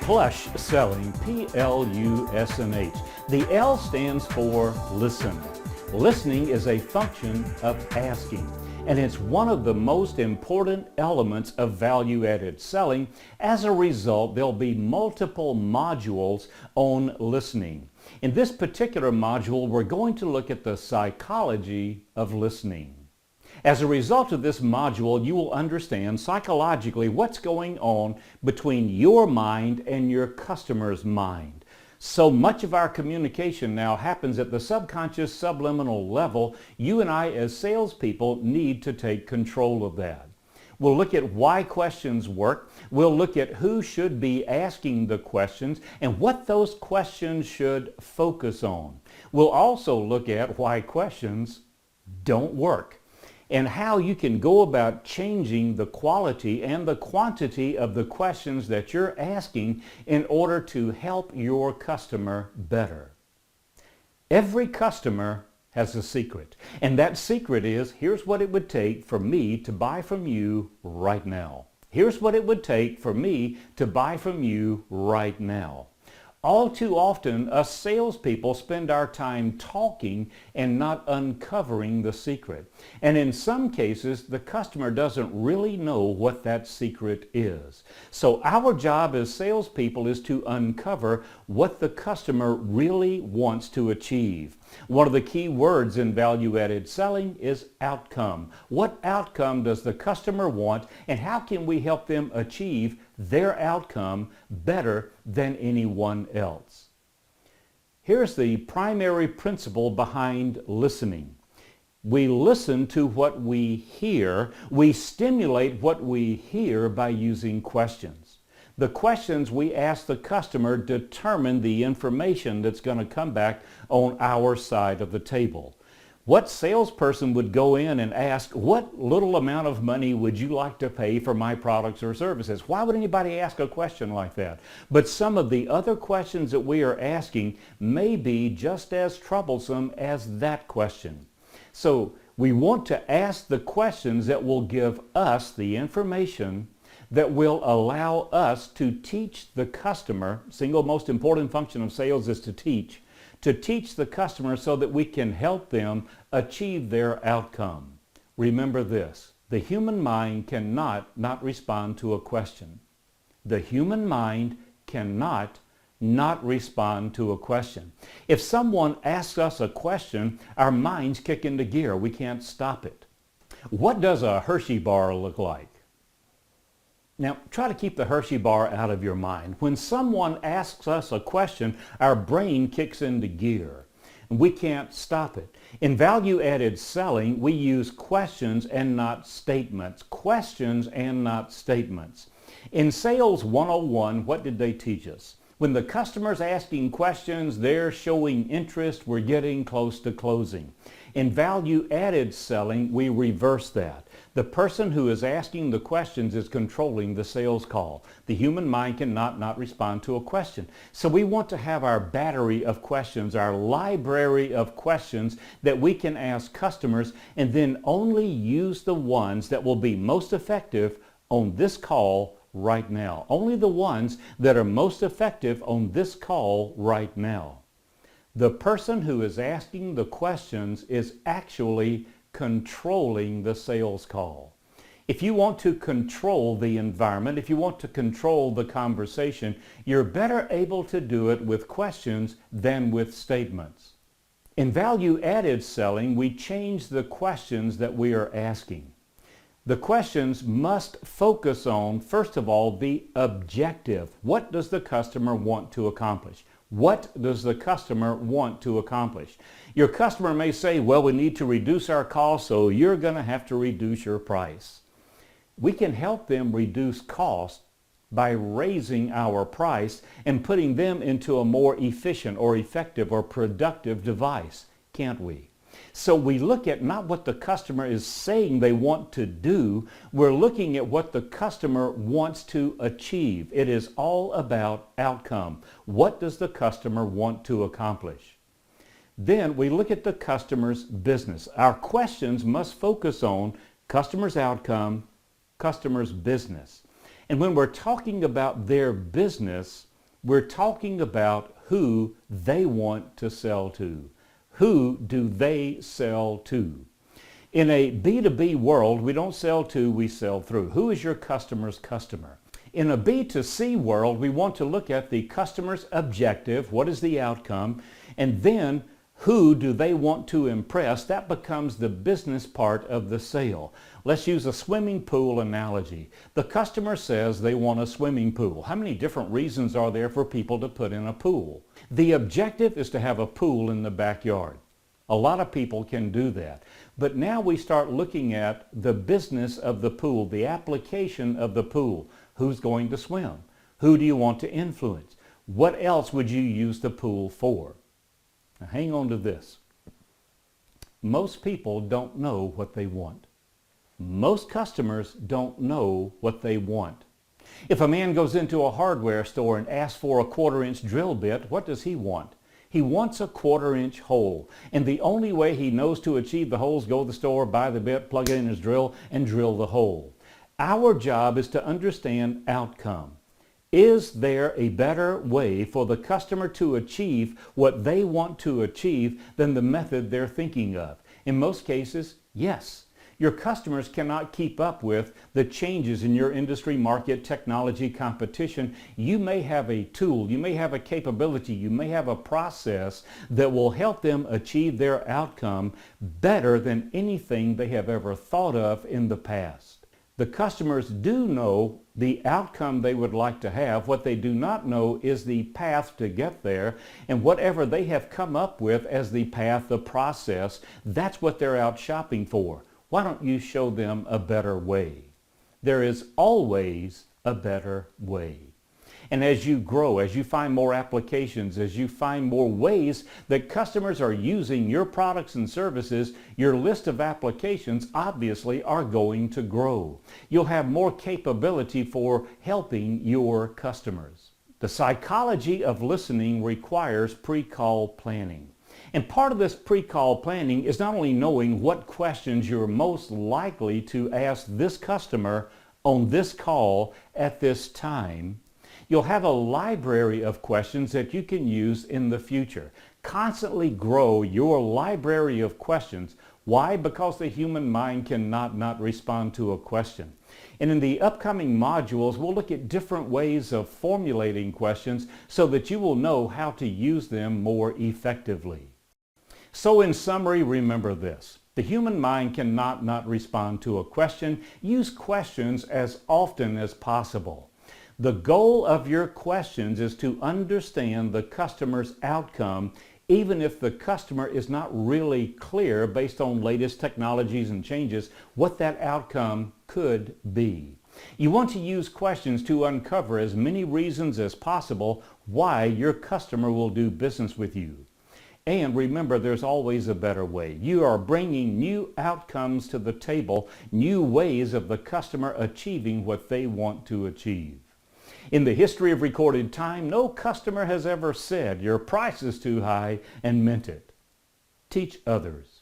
Plush selling, P-L-U-S-H. The L stands for listen. Listening is a function of asking, and it's one of the most important elements of value-added selling. As a result, there'll be multiple modules on listening. In this particular module, we're going to look at the psychology of listening. As a result of this module, you will understand psychologically what's going on between your mind and your customer's mind. So much of our communication now happens at the subconscious, subliminal level. You and I as salespeople need to take control of that. We'll look at why questions work. We'll look at who should be asking the questions and what those questions should focus on. We'll also look at why questions don't work, and how you can go about changing the quality and the quantity of the questions that you're asking in order to help your customer better. Every customer has a secret, and that secret is, here's what it would take for me to buy from you right now. Here's what it would take for me to buy from you right now. All too often, us salespeople spend our time talking and not uncovering the secret. And in some cases, the customer doesn't really know what that secret is. So our job as salespeople is to uncover what the customer really wants to achieve. One of the key words in value-added selling is outcome. What outcome does the customer want, and how can we help them achieve their outcome better than anyone else? Here's the primary principle behind listening. We listen to what we hear. We stimulate what we hear by using questions. The questions we ask the customer determine the information that's going to come back on our side of the table. What salesperson would go in and ask, what little amount of money would you like to pay for my products or services? Why would anybody ask a question like that? But some of the other questions that we are asking may be just as troublesome as that question. So we want to ask the questions that will give us the information that will allow us to teach the customer. Single most important function of sales is to teach the customer so that we can help them achieve their outcome. Remember this, the human mind cannot not respond to a question. The human mind cannot not respond to a question. If someone asks us a question, our minds kick into gear. We can't stop it. What does a Hershey bar look like? Now, try to keep the Hershey bar out of your mind. When someone asks us a question, our brain kicks into gear, and we can't stop it. In value-added selling, we use questions and not statements. Questions and not statements. In Sales 101, what did they teach us? When the customer's asking questions, they're showing interest, we're getting close to closing. In value-added selling, we reverse that. The person who is asking the questions is controlling the sales call. The human mind cannot not respond to a question. So we want to have our battery of questions, our library of questions that we can ask customers, and then only use the ones that will be most effective on this call right now. Only the ones that are most effective on this call right now. The person who is asking the questions is actually controlling the sales call. If you want to control the environment, if you want to control the conversation, you're better able to do it with questions than with statements. In value-added selling, we change the questions that we are asking. The questions must focus on, first of all, the objective. What does the customer want to accomplish? What does the customer want to accomplish? Your customer may say, well, we need to reduce our costs, so you're going to have to reduce your price. We can help them reduce costs by raising our price and putting them into a more efficient or effective or productive device, can't we? So we look at not what the customer is saying they want to do, we're looking at what the customer wants to achieve. It is all about outcome. What does the customer want to accomplish? Then we look at the customer's business. Our questions must focus on customer's outcome, customer's business. And when we're talking about their business, We're talking about who they want to sell to. Who do they sell to? In a B2B world, we don't sell to, we sell through. Who is your customer's customer? In a B2C world, we want to look at the customer's objective, what is the outcome, and then who do they want to impress? That becomes the business part of the sale. Let's use a swimming pool analogy. The customer says they want a swimming pool. How many different reasons are there for people to put in a pool? The objective is to have a pool in the backyard. A lot of people can do that. But now we start looking at the business of the pool, the application of the pool. Who's going to swim? Who do you want to influence? What else would you use the pool for? Now hang on to this. Most people don't know what they want. Most customers don't know what they want. If a man goes into a hardware store and asks for a 1/4-inch drill bit, what does he want? He wants a 1/4-inch hole. And the only way he knows to achieve the hole is go to the store, buy the bit, plug it in his drill, and drill the hole. Our job is to understand outcome. Is there a better way for the customer to achieve what they want to achieve than the method they're thinking of? In most cases, yes. Your customers cannot keep up with the changes in your industry, market, technology, competition. You may have a tool, you may have a capability, you may have a process that will help them achieve their outcome better than anything they have ever thought of in the past. The customers do know the outcome they would like to have. What they do not know is the path to get there, and whatever they have come up with as the path, the process, that's what they're out shopping for. Why don't you show them a better way? There is always a better way. And as you grow, as you find more applications, as you find more ways that customers are using your products and services, your list of applications obviously are going to grow. You'll have more capability for helping your customers. The psychology of listening requires pre-call planning. And part of this pre-call planning is not only knowing what questions you're most likely to ask this customer on this call at this time. You'll have a library of questions that you can use in the future. Constantly grow your library of questions. Why? Because the human mind cannot not respond to a question. And in the upcoming modules, we'll look at different ways of formulating questions so that you will know how to use them more effectively. So in summary, remember this. The human mind cannot not respond to a question. Use questions as often as possible. The goal of your questions is to understand the customer's outcome, even if the customer is not really clear based on latest technologies and changes what that outcome could be. You want to use questions to uncover as many reasons as possible why your customer will do business with you. And remember, there's always a better way. You are bringing new outcomes to the table, new ways of the customer achieving what they want to achieve. In the history of recorded time, no customer has ever said your price is too high and meant it. Teach others.